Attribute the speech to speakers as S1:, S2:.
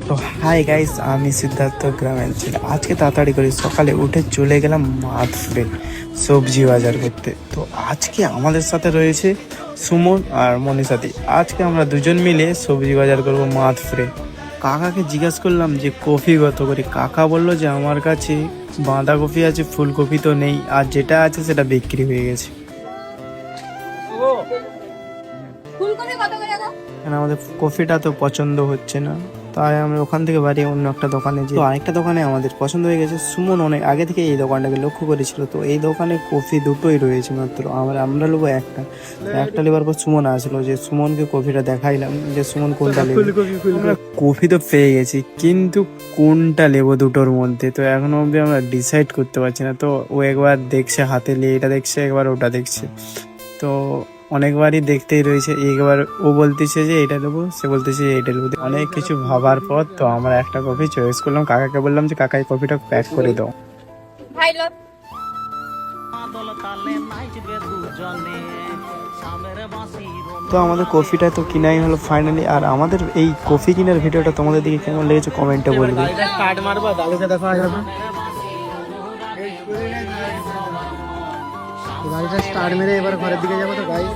S1: তো hi guys, আমি সিদ্ধার্থ গ্রামের ছেলে। আজকে তাড়াতাড়ি করে সকালে উঠে চলে গেলাম মাধপুরে সবজি বাজার করতে। তো আজকে আমাদের সাথে রয়েছে সুমন আর মনীষাদি। আজকে আমরা দুজন মিলে সবজি বাজার করব মাধপুরে। কাকাকে জিজ্ঞেস করলাম যে কফি কত করে। কাকা বললো যে আমার কাছে বাঁধাকপি আছে, ফুলকপি তো নেই, আর যেটা আছে সেটা বিক্রি হয়ে গেছে।
S2: ফুলকপি কত করে গো?
S1: কারণ আমাদের কফিটা তো পছন্দ হচ্ছে না, তাই আমরা ওখান থেকে বাড়ি অন্য একটা দোকানে যাই। তো আরেকটা দোকানে আমাদের পছন্দ হয়ে গেছে। সুমন অনেক আগে থেকে এই দোকানটাকে লক্ষ্য করেছিল। তো এই দোকানে কফি দুটোই রয়েছে মাত্র। আমরা নেবো একটা নেবার পর সুমন আসলো, যে সুমনকে কফিটা দেখাইলাম যে সুমন কোনটা নেবে। আমরা কফি তো পেয়ে গেছি, কিন্তু কোনটা নেবো দুটোর মধ্যে তো এখনো অবধি আমরা ডিসাইড করতে পারছি না। তো ও একবার দেখছে হাতে নিয়ে, এটা দেখছে, একবার ওটা দেখছে। তো অনেকবারই দেখতেই রয়েছে। একবার ও বলতেছে যে এটা নেবো, সে বলতেছে যে এটা নেবো। অনেক কিছু ভাবার পর তো আমরা একটা কফি চয়েস করলাম। কাকাকে বললাম যে কাকা এই কফিটা প্যাক করে দাও।
S2: ভাই লোক
S1: তো আমাদের কফিটা তো কিনাই হলো ফাইনালি। আর আমাদের এই কফি কেনার ভিডিওটা তোমাদের দিকে কেমন লেগেছে কমেন্টে বলবে।
S3: কাট মারবা দাদুকে দেখা যাবে। গাড়িটা স্টার্ট মেরে এবার ঘরের দিকে যাবো। তো গাড়ি